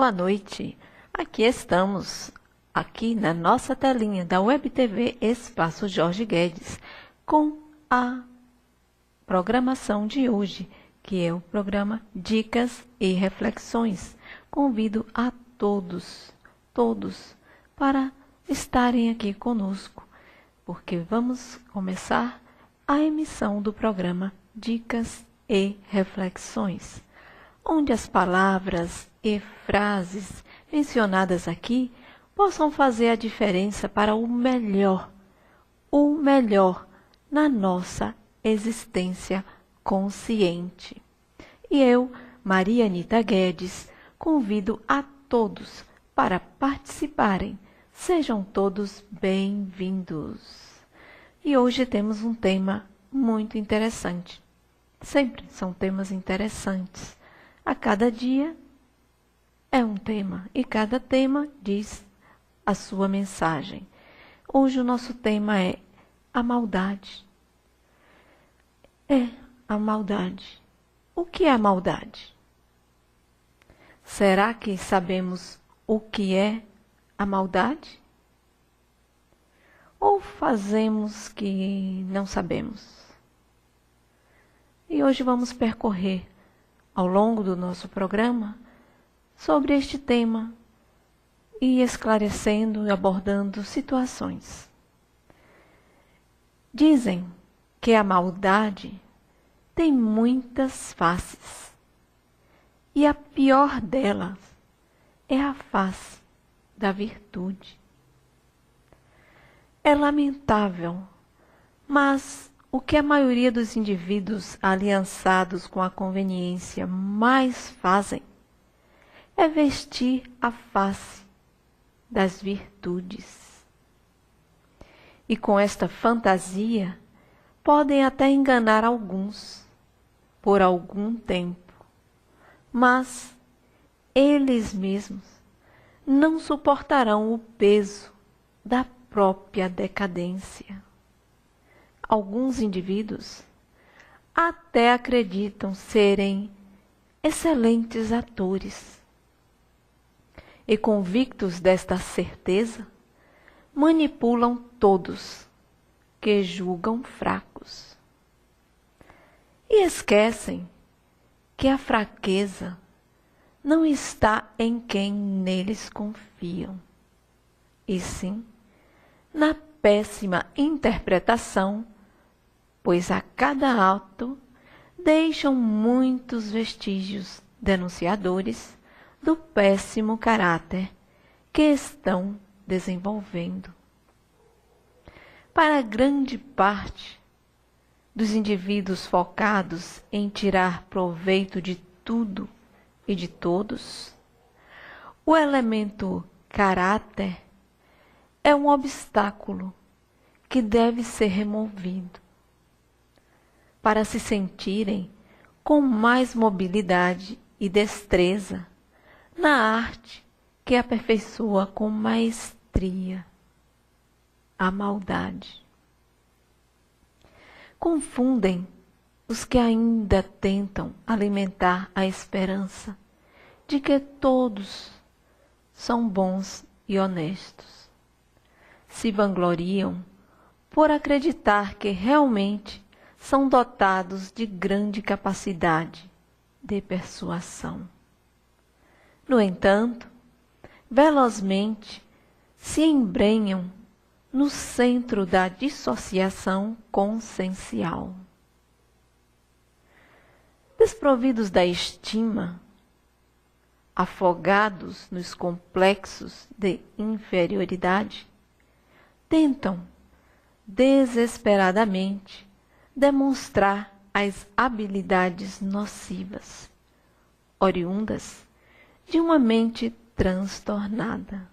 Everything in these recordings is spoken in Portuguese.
boa noite. Aqui estamos, aqui na nossa telinha da Web TV Espaço Jorge Guedes, com a programação de hoje, que é o programa Dicas e Reflexões. Convido a todos, para estarem aqui conosco, porque vamos começar a emissão do programa Dicas e Reflexões, onde as palavras e frases mencionadas aqui possam fazer a diferença para o melhor na nossa existência consciente. E eu, Maria Anita Guedes, convido a todos para participarem. Sejam todos bem-vindos. E hoje temos um tema muito interessante. Sempre são temas interessantes. A cada dia é um tema e cada tema diz a sua mensagem. Hoje o nosso tema é a maldade. A maldade. O que é a maldade? Será que sabemos o que é a maldade? Ou fazemos que não sabemos? E hoje vamos percorrer ao longo do nosso programa sobre este tema e esclarecendo e abordando situações. Dizem que a maldade tem muitas faces e a pior delas é a face da virtude. É lamentável, mas o que a maioria dos indivíduos aliançados com a conveniência mais fazem é vestir a face das virtudes. E com esta fantasia, podem até enganar alguns por algum tempo, mas eles mesmos não suportarão o peso da própria decadência. Alguns indivíduos até acreditam serem excelentes atores e, convictos desta certeza, manipulam todos que julgam fracos. E esquecem que a fraqueza não está em quem neles confiam, e sim na péssima interpretação, pois a cada ato deixam muitos vestígios denunciadores do péssimo caráter que estão desenvolvendo. Para grande parte dos indivíduos focados em tirar proveito de tudo e de todos, o elemento caráter é um obstáculo que deve ser removido para se sentirem com mais mobilidade e destreza na arte que aperfeiçoa com maestria a maldade. Confundem os que ainda tentam alimentar a esperança de que todos são bons e honestos. Se vangloriam por acreditar que realmente são dotados de grande capacidade de persuasão. No entanto, velozmente se embrenham no centro da dissociação consciencial. Desprovidos da estima, afogados nos complexos de inferioridade, tentam desesperadamente demonstrar as habilidades nocivas, oriundas de uma mente transtornada.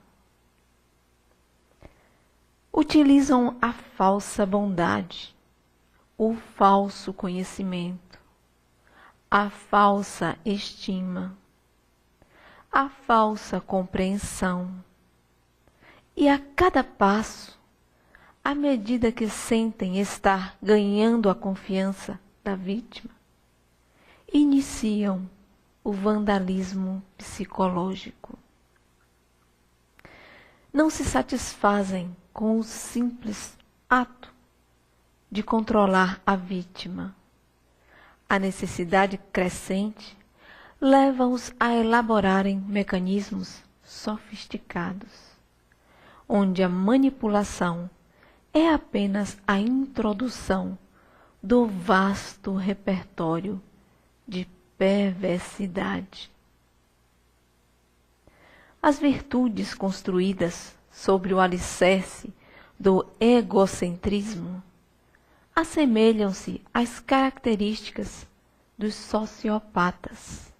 Utilizam a falsa bondade, o falso conhecimento, a falsa estima, a falsa compreensão. E a cada passo, à medida que sentem estar ganhando a confiança da vítima, iniciam o vandalismo psicológico. não se satisfazem com o simples ato de controlar a vítima. A necessidade crescente leva-os a elaborarem mecanismos sofisticados, onde a manipulação é apenas a introdução do vasto repertório de perversidade. As virtudes construídas sobre o alicerce do egocentrismo assemelham-se às características dos sociopatas.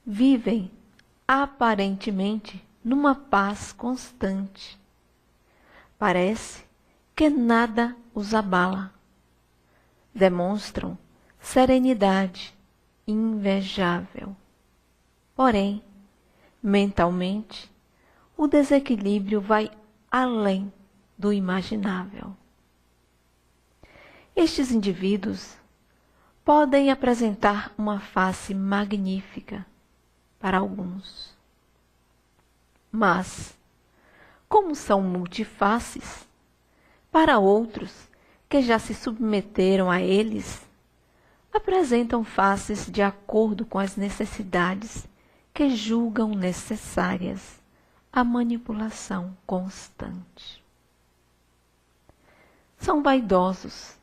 Vivem aparentemente numa paz constante. Parece que nada os abala. Demonstram serenidade invejável. Porém, mentalmente, o desequilíbrio vai além do imaginável. Estes indivíduos podem apresentar uma face magnífica para alguns. Mas, como são multifaces, para outros que já se submeteram a eles, apresentam faces de acordo com as necessidades que julgam necessárias à manipulação constante. São vaidosos,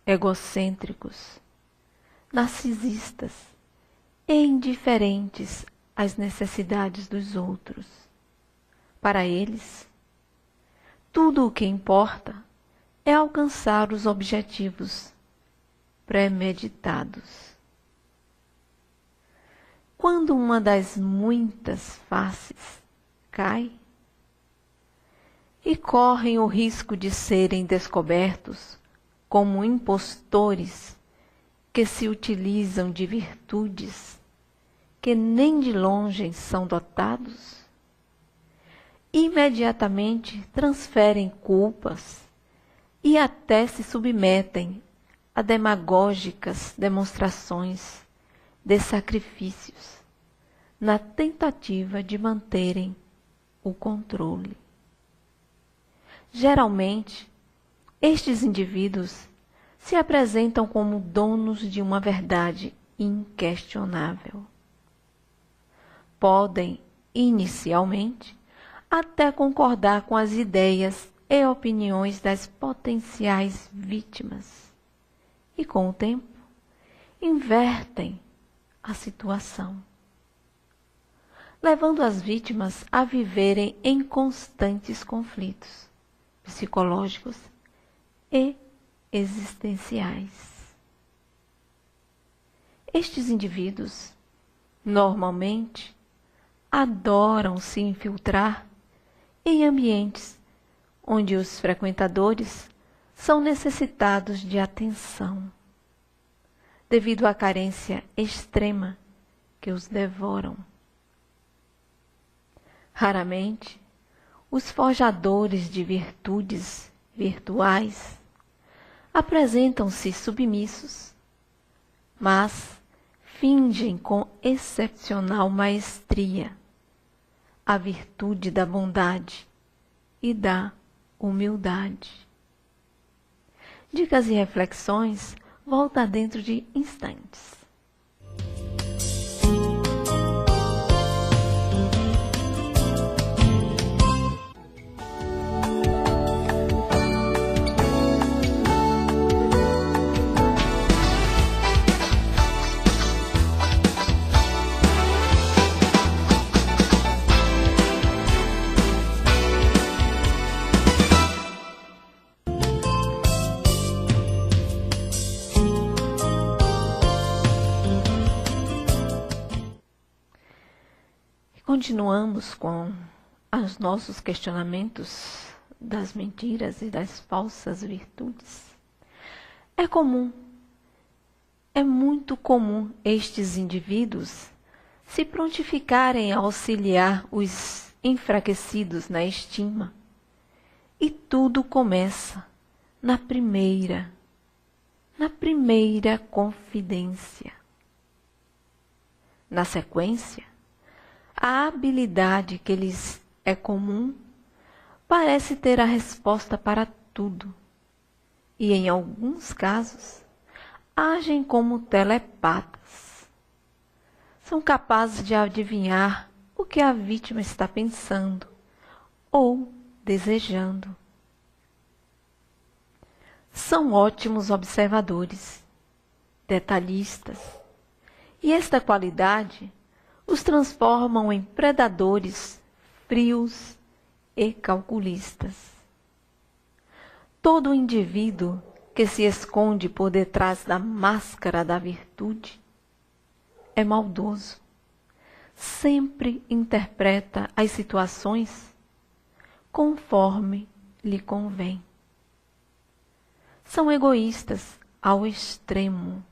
egocêntricos, narcisistas e indiferentes às necessidades dos outros. Para eles, tudo o que importa é alcançar os objetivos premeditados. Quando uma das muitas faces cai, e correm o risco de serem descobertos como impostores que se utilizam de virtudes que nem de longe são dotados, imediatamente transferem culpas e até se submetem a demagógicas demonstrações de sacrifícios na tentativa de manterem o controle. Geralmente, estes indivíduos se apresentam como donos de uma verdade inquestionável. Podem, inicialmente, até concordar com as ideias e opiniões das potenciais vítimas e, com o tempo, invertem a situação, levando as vítimas a viverem em constantes conflitos psicológicos e existenciais. Estes indivíduos, normalmente, adoram se infiltrar em ambientes onde os frequentadores são necessitados de atenção, devido à carência extrema que os devoram. Raramente, os forjadores de virtudes virtuais apresentam-se submissos, mas fingem com excepcional maestria a virtude da bondade e da humildade. Dicas e reflexões volta dentro de instantes. Continuamos com os nossos questionamentos das mentiras e das falsas virtudes. É muito comum estes indivíduos se prontificarem a auxiliar os enfraquecidos na estima. E tudo começa na primeira confidência. Na sequência, a habilidade que lhes é comum, parece ter a resposta para tudo e, em alguns casos, agem como telepatas. São capazes de adivinhar o que a vítima está pensando ou desejando. São ótimos observadores, detalhistas, e esta qualidade os transformam em predadores frios e calculistas. Todo indivíduo que se esconde por detrás da máscara da virtude é maldoso. Sempre interpreta as situações conforme lhe convém. São egoístas ao extremo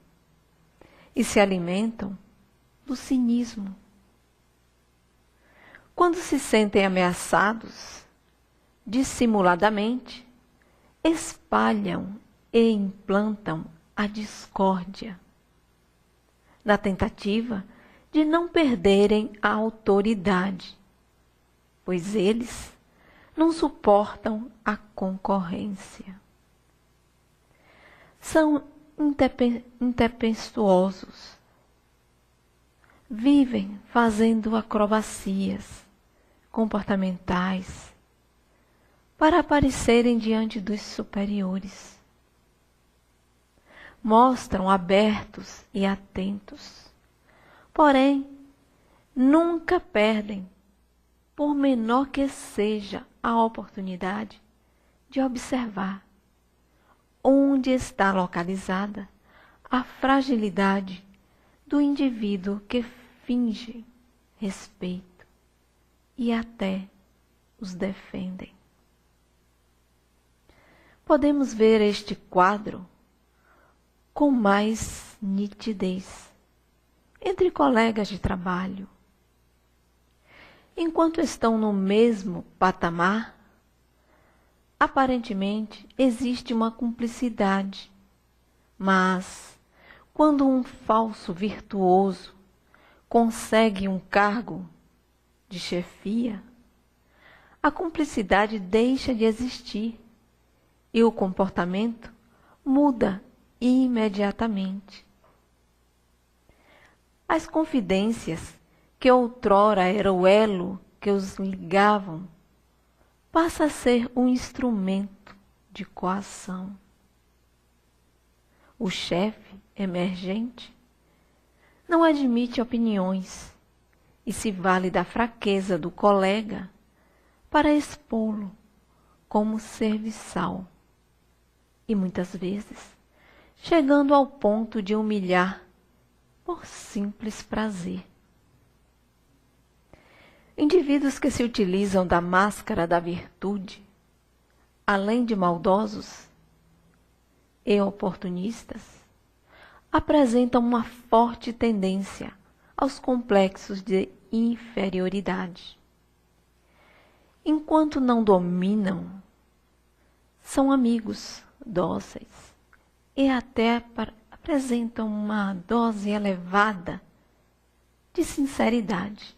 e se alimentam do cinismo. Quando se sentem ameaçados, dissimuladamente, espalham e implantam a discórdia, na tentativa de não perderem a autoridade, pois eles não suportam a concorrência. São intempestuosos, vivem fazendo acrobacias comportamentais para aparecerem diante dos superiores. Mostram abertos e atentos, porém nunca perdem, por menor que seja a oportunidade, de observar onde está localizada a fragilidade do indivíduo que finge respeito e até os defendem. Podemos ver este quadro com mais nitidez entre colegas de trabalho. Enquanto estão no mesmo patamar, aparentemente existe uma cumplicidade, mas quando um falso virtuoso consegue um cargo de chefia, a cumplicidade deixa de existir e o comportamento muda imediatamente. As confidências que outrora era o elo que os ligavam, passa a ser um instrumento de coação. O chefe emergente não admite opiniões e se vale da fraqueza do colega para expô-lo como serviçal e muitas vezes chegando ao ponto de humilhar por simples prazer. Indivíduos que se utilizam da máscara da virtude, além de maldosos e oportunistas, apresentam uma forte tendência aos complexos de inferioridade. Enquanto não dominam, são amigos dóceis e até apresentam uma dose elevada de sinceridade.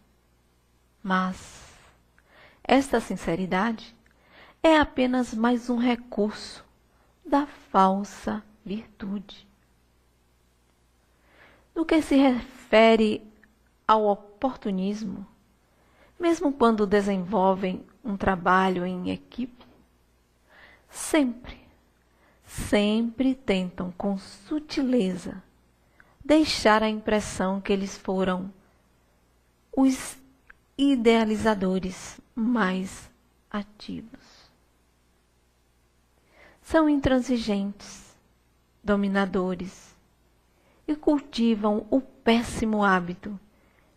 Mas esta sinceridade é apenas mais um recurso da falsa virtude. No que se refere ao oportunismo, mesmo quando desenvolvem um trabalho em equipe, sempre tentam com sutileza deixar a impressão que eles foram os idealizadores mais ativos. São intransigentes, dominadores e cultivam o péssimo hábito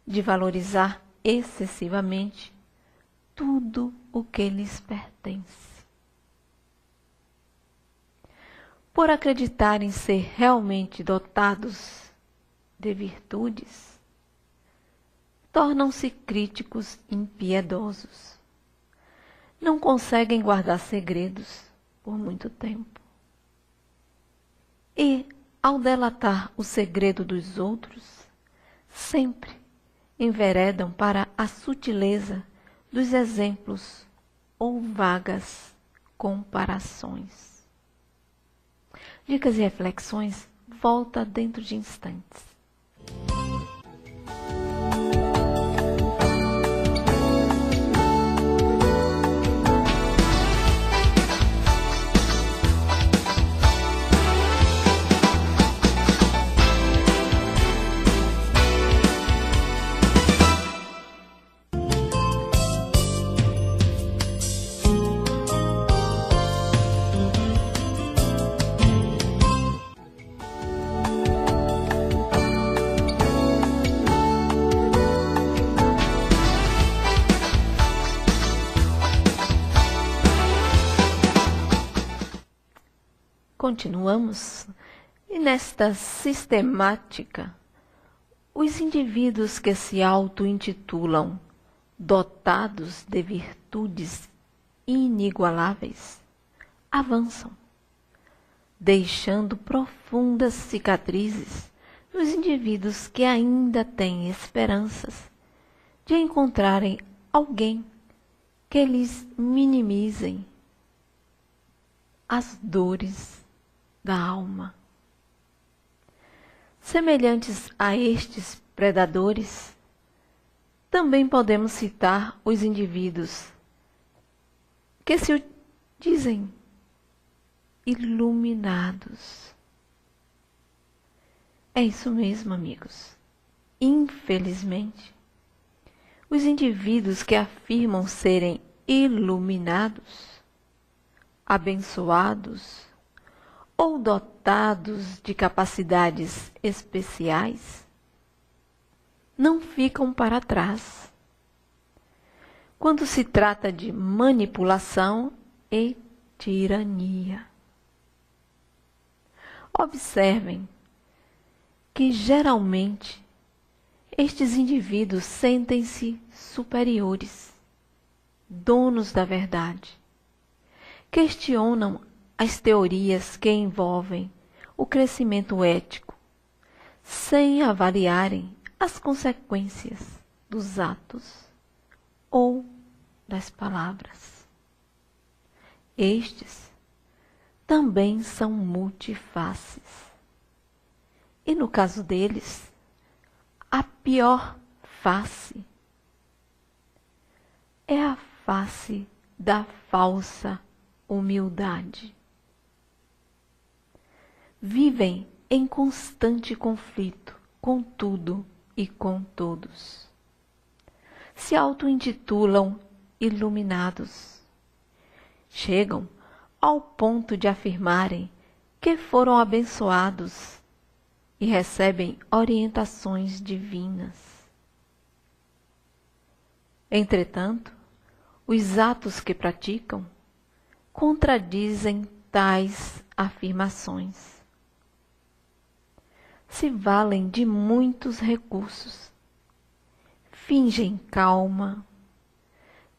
de valorizar excessivamente tudo o que lhes pertence. Por acreditarem ser realmente dotados de virtudes, tornam-se críticos impiedosos. Não conseguem guardar segredos por muito tempo. E, ao delatar o segredo dos outros, sempre enveredam para a sutileza dos exemplos ou vagas comparações. Dicas e reflexões volta dentro de instantes. Continuamos, e nesta sistemática, os indivíduos que se auto-intitulam dotados de virtudes inigualáveis avançam, deixando profundas cicatrizes nos indivíduos que ainda têm esperanças de encontrarem alguém que lhes minimizem as dores da alma. Semelhantes a estes predadores, também podemos citar os indivíduos que se dizem iluminados. É isso mesmo, amigos. Infelizmente, os indivíduos que afirmam serem iluminados, abençoados ou dotados de capacidades especiais, não ficam para trás quando se trata de manipulação e tirania. Observem que geralmente estes indivíduos sentem-se superiores, donos da verdade. Questionam as teorias que envolvem o crescimento ético, sem avaliarem as consequências dos atos ou das palavras. Estes também são multifaces. E no caso deles, a pior face é a face da falsa humildade. Vivem em constante conflito com tudo e com todos. Se auto-intitulam iluminados. Chegam ao ponto de afirmarem que foram abençoados e recebem orientações divinas. Entretanto, os atos que praticam contradizem tais afirmações. Se valem de muitos recursos, fingem calma,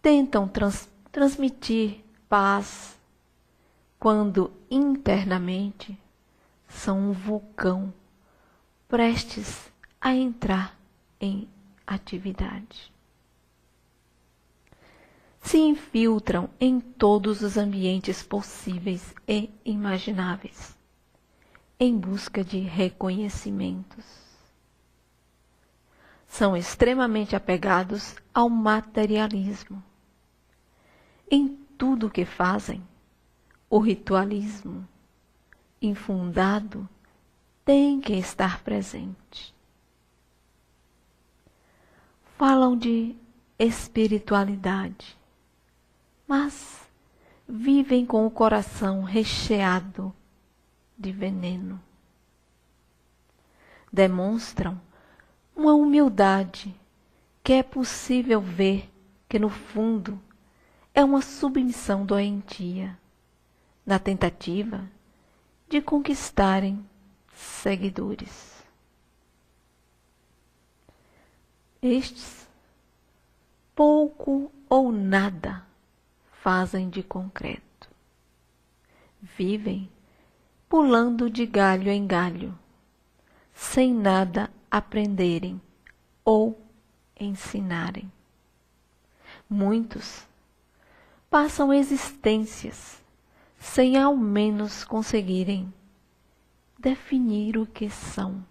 tentam transmitir paz, quando internamente são um vulcão prestes a entrar em atividade. Se infiltram em todos os ambientes possíveis e imagináveis, em busca de reconhecimentos. São extremamente apegados ao materialismo. Em tudo o que fazem, o ritualismo infundado tem que estar presente. Falam de espiritualidade, mas vivem com o coração recheado de veneno. Demonstram uma humildade que é possível ver que no fundo é uma submissão doentia, na tentativa de conquistarem seguidores. Estes pouco ou nada fazem de concreto. Vivem pulando de galho em galho, sem nada aprenderem ou ensinarem. Muitos passam existências sem ao menos conseguirem definir o que são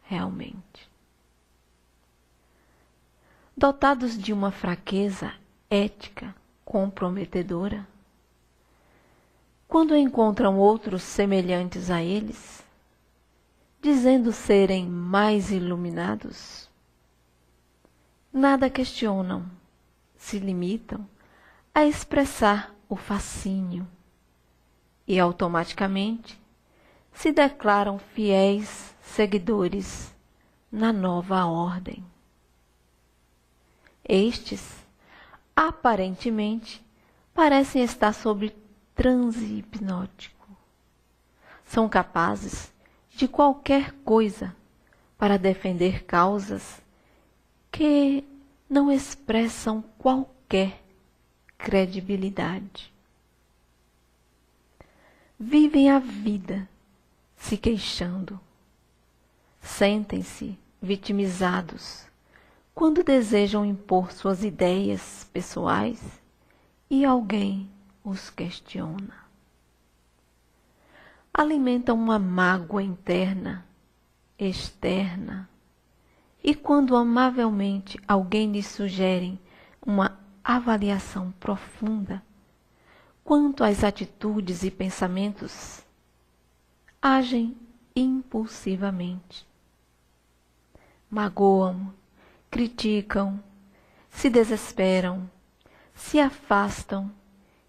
realmente. Dotados de uma fraqueza ética comprometedora, quando encontram outros semelhantes a eles, dizendo serem mais iluminados, nada questionam, se limitam a expressar o fascínio e automaticamente se declaram fiéis seguidores na nova ordem. Estes, aparentemente, parecem estar sob transe hipnótico. São capazes de qualquer coisa para defender causas que não expressam qualquer credibilidade. Vivem a vida se queixando. Sentem-se vitimizados quando desejam impor suas ideias pessoais e alguém os questiona. Alimentam uma mágoa interna, externa, e quando amavelmente alguém lhes sugere uma avaliação profunda quanto às atitudes e pensamentos, agem impulsivamente. Magoam, criticam, se desesperam, se afastam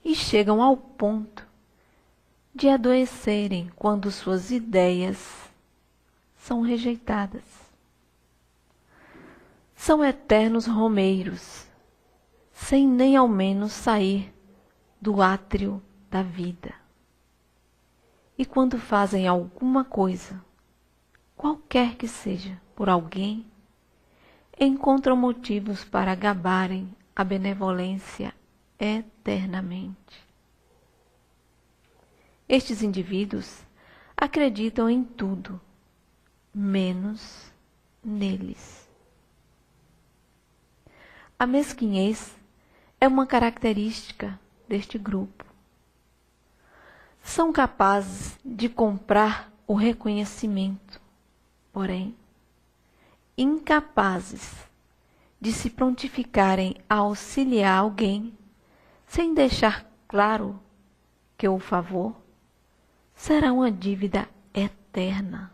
e chegam ao ponto de adoecerem quando suas ideias são rejeitadas. São eternos romeiros, sem nem ao menos sair do átrio da vida. E quando fazem alguma coisa, qualquer que seja, por alguém, encontram motivos para gabarem a benevolência eternamente. Estes indivíduos acreditam em tudo, menos neles. A mesquinhez é uma característica deste grupo. São capazes de comprar o reconhecimento, porém, incapazes de se prontificarem a auxiliar alguém sem deixar claro que o favor será uma dívida eterna.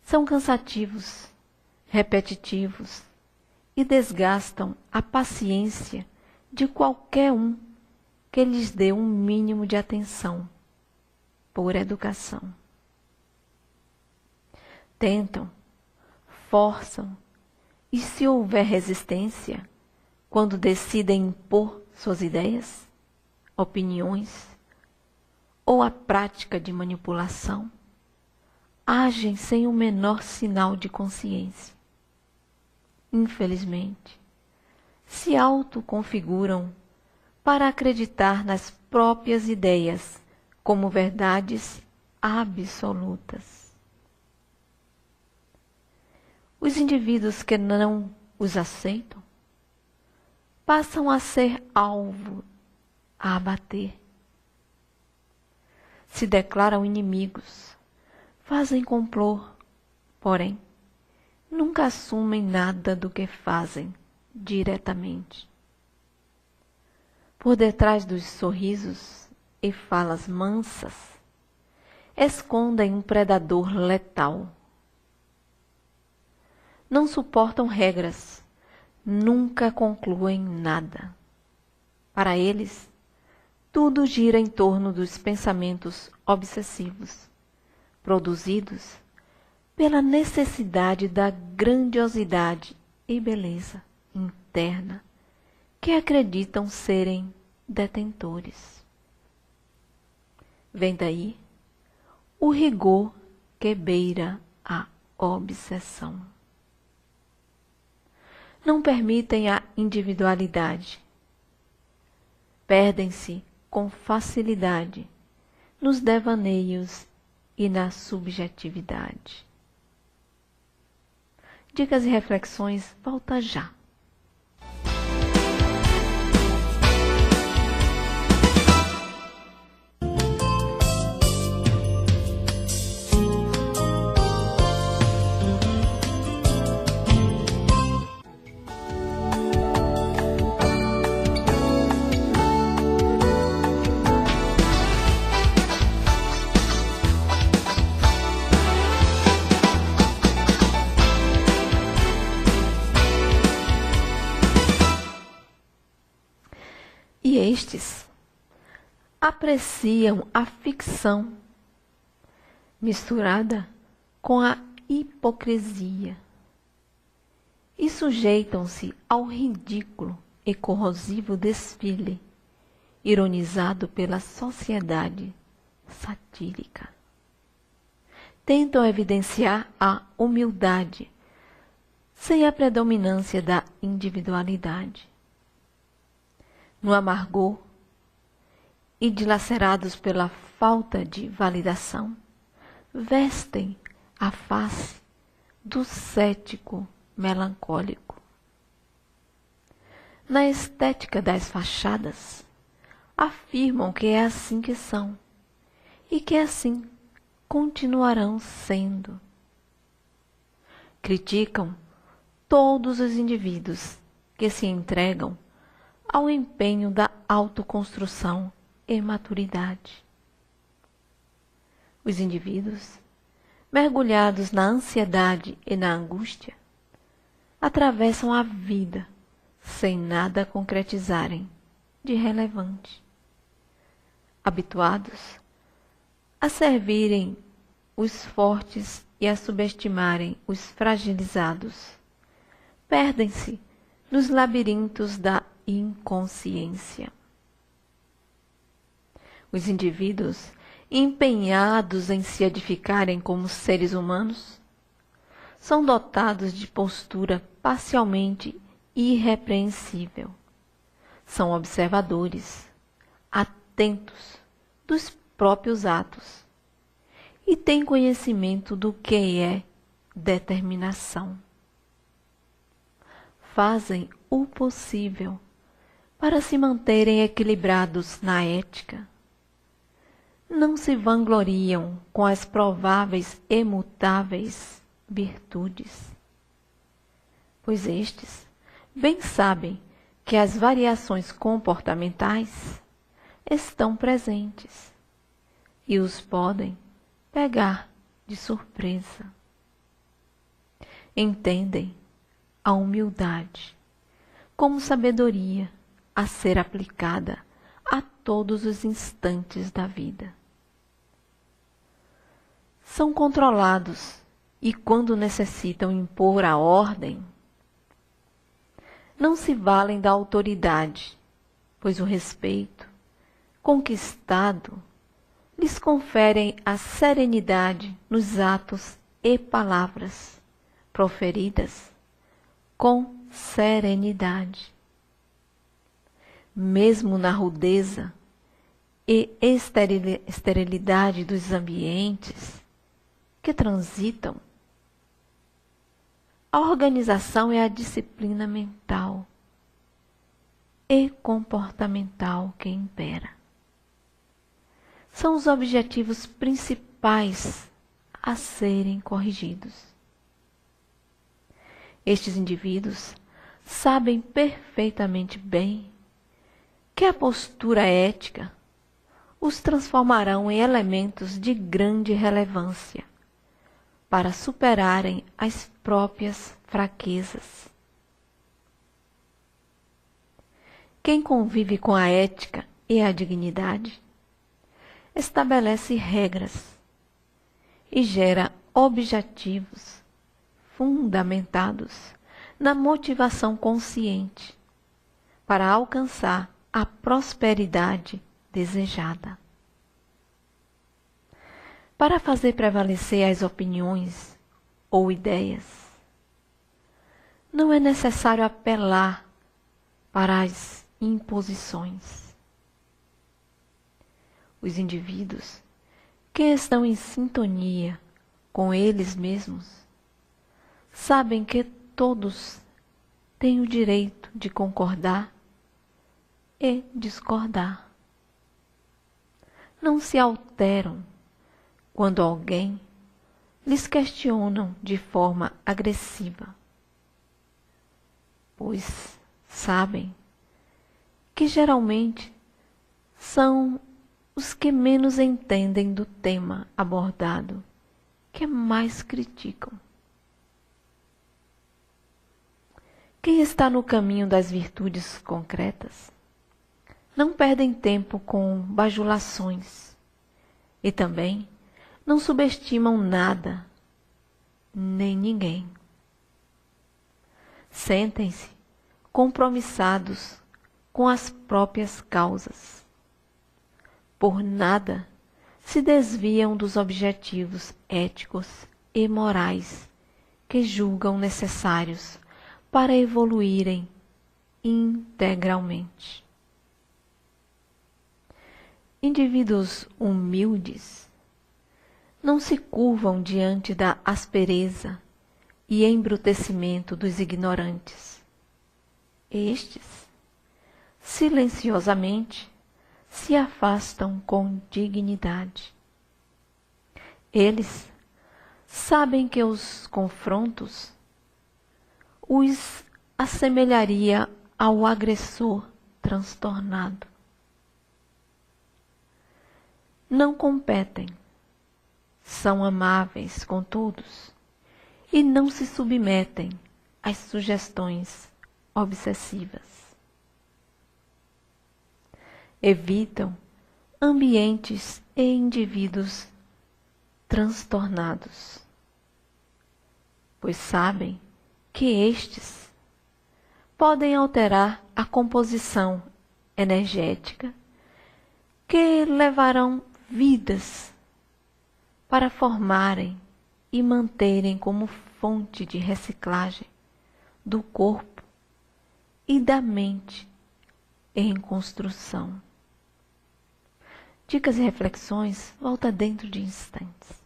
São cansativos, repetitivos e desgastam a paciência de qualquer um que lhes dê um mínimo de atenção, por educação. Tentam, forçam e, se houver resistência, quando decidem impor suas ideias, opiniões ou a prática de manipulação, agem sem o menor sinal de consciência. Infelizmente, se autoconfiguram para acreditar nas próprias ideias como verdades absolutas. Os indivíduos que não os aceitam passam a ser alvo a abater. Se declaram inimigos, fazem complô, porém, nunca assumem nada do que fazem diretamente. Por detrás dos sorrisos e falas mansas, escondem um predador letal. Não suportam regras, nunca concluem nada. Para eles, tudo gira em torno dos pensamentos obsessivos, produzidos pela necessidade da grandiosidade e beleza interna que acreditam serem detentores. Vem daí o rigor que beira a obsessão. Não permitem a individualidade. Perdem-se com facilidade nos devaneios e na subjetividade. Dicas e reflexões, volta já. E estes apreciam a ficção misturada com a hipocrisia e sujeitam-se ao ridículo e corrosivo desfile ironizado pela sociedade satírica. Tentam evidenciar a humildade sem a predominância da individualidade. No amargor e dilacerados pela falta de validação, vestem a face do cético melancólico. Na estética das fachadas, afirmam que é assim que são e que assim continuarão sendo. Criticam todos os indivíduos que se entregam ao empenho da autoconstrução e maturidade. Os indivíduos, mergulhados na ansiedade e na angústia, atravessam a vida sem nada concretizarem de relevante. Habituados a servirem os fortes e a subestimarem os fragilizados, perdem-se nos labirintos da inconsciência. Os indivíduos, empenhados em se edificarem como seres humanos, são dotados de postura parcialmente irrepreensível. São observadores, atentos dos próprios atos e têm conhecimento do que é determinação. Fazem o possível para se manterem equilibrados na ética. Não se vangloriam com as prováveis e mutáveis virtudes, pois estes bem sabem que as variações comportamentais estão presentes e os podem pegar de surpresa. Entendem a humildade como sabedoria a ser aplicada a todos os instantes da vida. São controlados e, quando necessitam impor a ordem, não se valem da autoridade, pois o respeito conquistado lhes conferem a serenidade nos atos e palavras proferidas com serenidade. Mesmo na rudeza e esterilidade dos ambientes que transitam, a organização é a disciplina mental e comportamental que impera. São os objetivos principais a serem corrigidos. Estes indivíduos sabem perfeitamente bem que a postura ética os transformarão em elementos de grande relevância para superarem as próprias fraquezas. Quem convive com a ética e a dignidade estabelece regras e gera objetivos fundamentados na motivação consciente para alcançar a prosperidade desejada. Para fazer prevalecer as opiniões ou ideias, não é necessário apelar para as imposições. Os indivíduos que estão em sintonia com eles mesmos sabem que todos têm o direito de concordar e discordar. Não se alteram quando alguém lhes questionam de forma agressiva, pois sabem que geralmente são os que menos entendem do tema abordado, que mais criticam. Quem está no caminho das virtudes concretas não perdem tempo com bajulações e também não subestimam nada nem ninguém. Sentem-se compromissados com as próprias causas. Por nada se desviam dos objetivos éticos e morais que julgam necessários para evoluírem integralmente. Indivíduos humildes não se curvam diante da aspereza e embrutecimento dos ignorantes. Estes, silenciosamente, se afastam com dignidade. Eles sabem que os confrontos os assemelharia ao agressor transtornado. Não competem, são amáveis com todos e não se submetem às sugestões obsessivas. Evitam ambientes e indivíduos transtornados, pois sabem que estes podem alterar a composição energética que levarão vidas para formarem e manterem como fonte de reciclagem do corpo e da mente em construção. Dicas e reflexões volta dentro de instantes.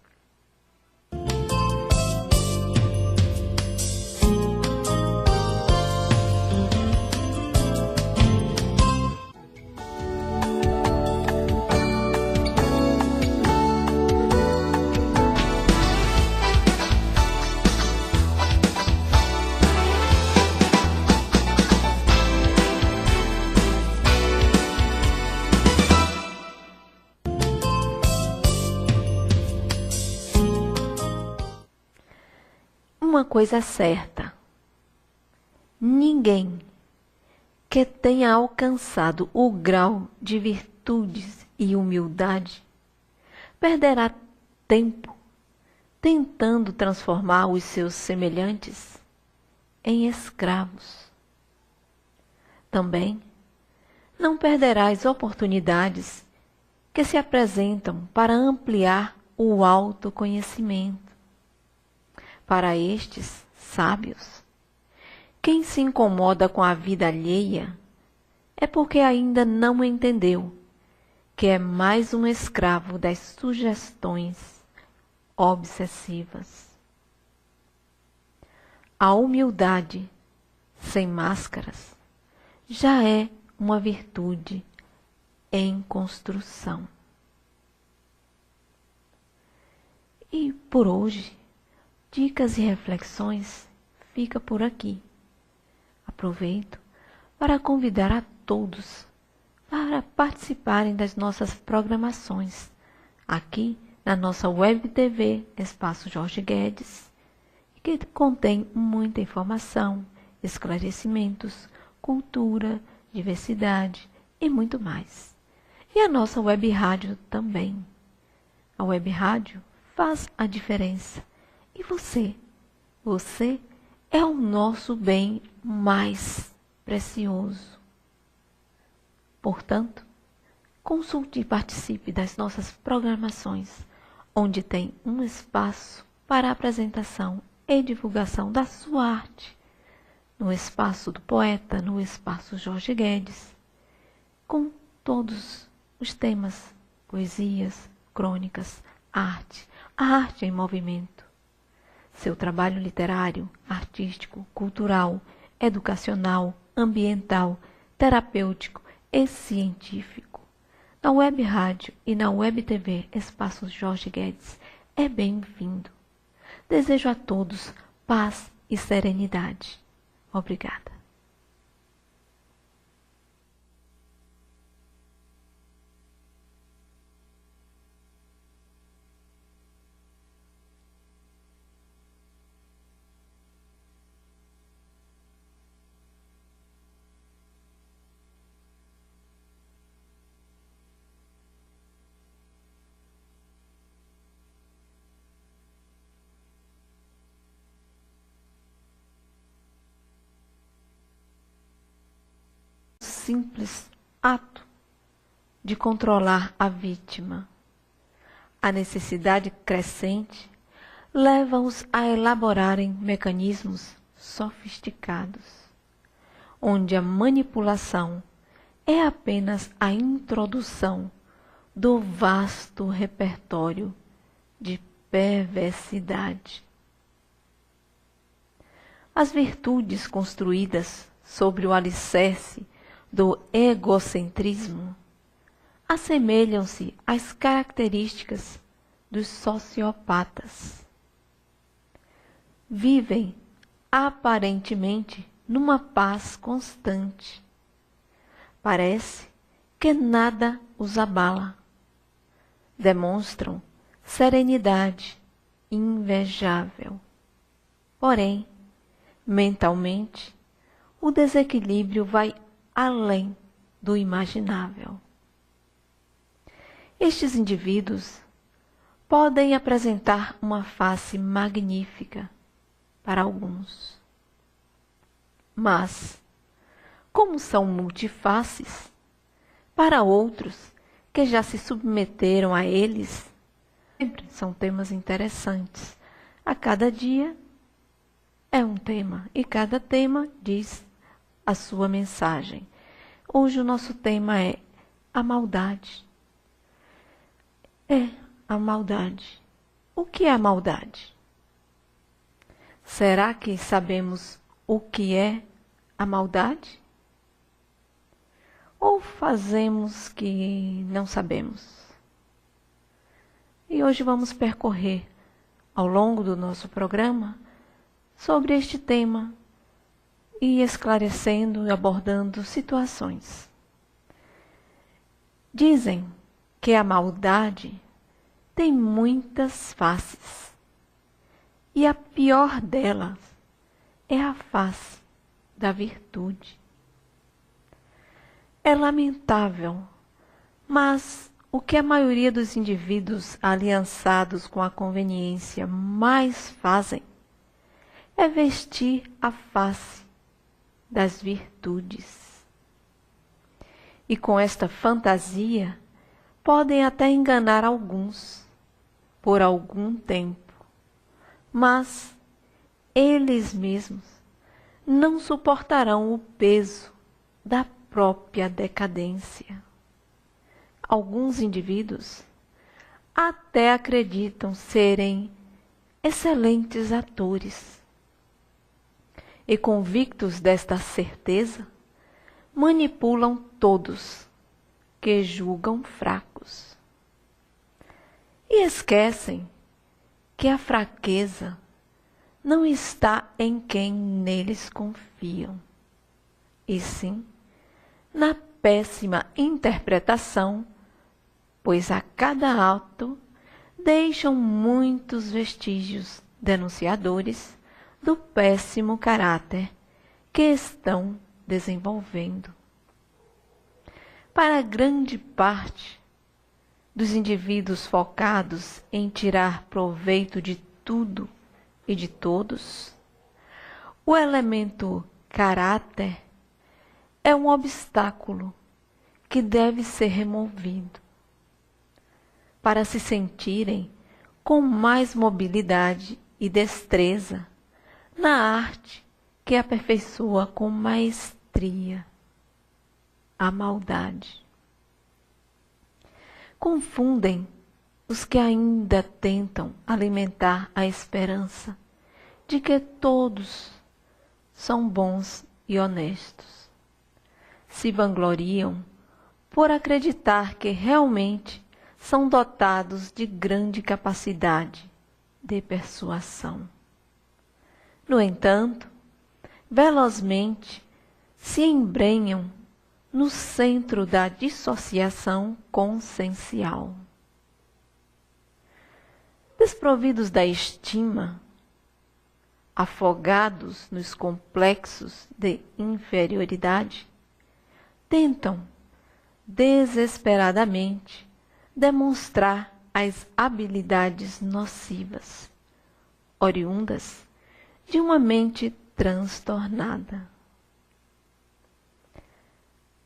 Uma coisa é certa: ninguém que tenha alcançado o grau de virtudes e humildade perderá tempo tentando transformar os seus semelhantes em escravos. Também não perderá as oportunidades que se apresentam para ampliar o autoconhecimento. Para estes sábios, quem se incomoda com a vida alheia é porque ainda não entendeu que é mais um escravo das sugestões obsessivas. A humildade sem máscaras já é uma virtude em construção. E por hoje, dicas e reflexões fica por aqui. Aproveito para convidar a todos para participarem das nossas programações aqui na nossa Web TV Espaço Jorge Guedes, que contém muita informação, esclarecimentos, cultura, diversidade e muito mais. E a nossa web rádio também. A web rádio faz a diferença. E você? Você é o nosso bem mais precioso. Portanto, consulte e participe das nossas programações, onde tem um espaço para apresentação e divulgação da sua arte, no espaço do poeta, no espaço Jorge Guedes, com todos os temas, poesias, crônicas, arte, a arte em movimento. Seu trabalho literário, artístico, cultural, educacional, ambiental, terapêutico e científico. Na web rádio e na web TV Espaço Jorge Guedes é bem-vindo. Desejo a todos paz e serenidade. Obrigada. simples ato de controlar a vítima. A necessidade crescente leva-os a elaborarem mecanismos sofisticados, onde a manipulação é apenas a introdução do vasto repertório de perversidade. As virtudes construídas sobre o alicerce do egocentrismo assemelham-se às características dos sociopatas. Vivem aparentemente numa paz constante. Parece que nada os abala. Demonstram serenidade invejável. Porém, mentalmente, o desequilíbrio vai além do imaginável. Estes indivíduos podem apresentar uma face magnífica para alguns. Mas, como são multifaces, para outros que já se submeteram a eles, sempre são temas interessantes. A cada dia é um tema e cada tema diz a sua mensagem. Hoje o nosso tema é a maldade. A maldade. O que é a maldade? Será que sabemos o que é a maldade? Ou fazemos que não sabemos? E hoje vamos percorrer, ao longo do nosso programa, sobre este tema e esclarecendo e abordando situações. Dizem que a maldade tem muitas faces e a pior delas é a face da virtude. É lamentável, mas o que a maioria dos indivíduos aliançados com a conveniência mais fazem é vestir a face das virtudes. E com esta fantasia, podem até enganar alguns por algum tempo, mas eles mesmos não suportarão o peso da própria decadência. Alguns indivíduos até acreditam serem excelentes atores e, convictos desta certeza, manipulam todos que julgam fracos. E esquecem que a fraqueza não está em quem neles confiam, e sim na péssima interpretação, pois a cada ato deixam muitos vestígios denunciadores do péssimo caráter que estão desenvolvendo. Para grande parte dos indivíduos focados em tirar proveito de tudo e de todos, o elemento caráter é um obstáculo que deve ser removido para se sentirem com mais mobilidade e destreza na arte que aperfeiçoa com maestria a maldade. Confundem os que ainda tentam alimentar a esperança de que todos são bons e honestos. Se vangloriam por acreditar que realmente são dotados de grande capacidade de persuasão. No entanto, velozmente se embrenham no centro da dissociação consciencial. Desprovidos da estima, afogados nos complexos de inferioridade, tentam desesperadamente demonstrar as habilidades nocivas, oriundas de uma mente transtornada.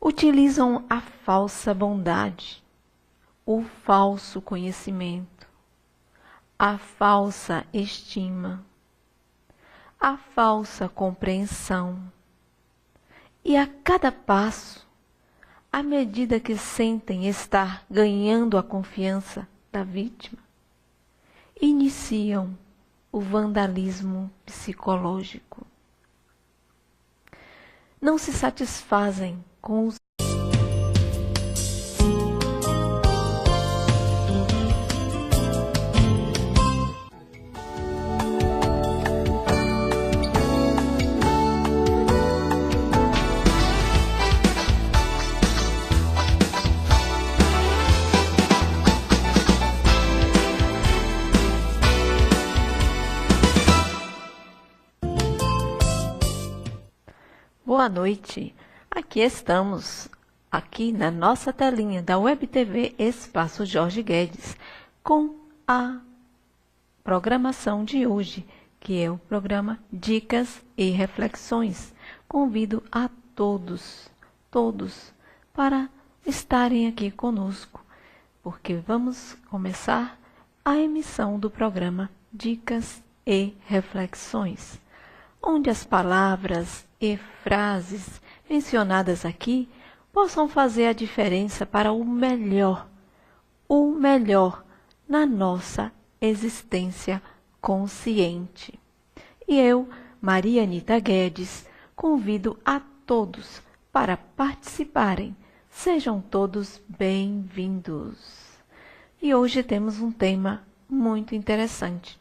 utilizam a falsa bondade, o falso conhecimento, a falsa estima, a falsa compreensão. E a cada passo, à medida que sentem estar ganhando a confiança da vítima, iniciam o vandalismo psicológico. Não se satisfazem com os Boa noite, aqui estamos, aqui na nossa telinha da Web TV Espaço Jorge Guedes, com a programação de hoje, que é o programa Dicas e Reflexões. Convido a todos, para estarem aqui conosco, porque vamos começar a emissão do programa Dicas e Reflexões, onde as palavras e frases mencionadas aqui possam fazer a diferença para o melhor na nossa existência consciente. E eu, Maria Anita Guedes, convido a todos para participarem. Sejam todos bem-vindos. E hoje temos um tema muito interessante.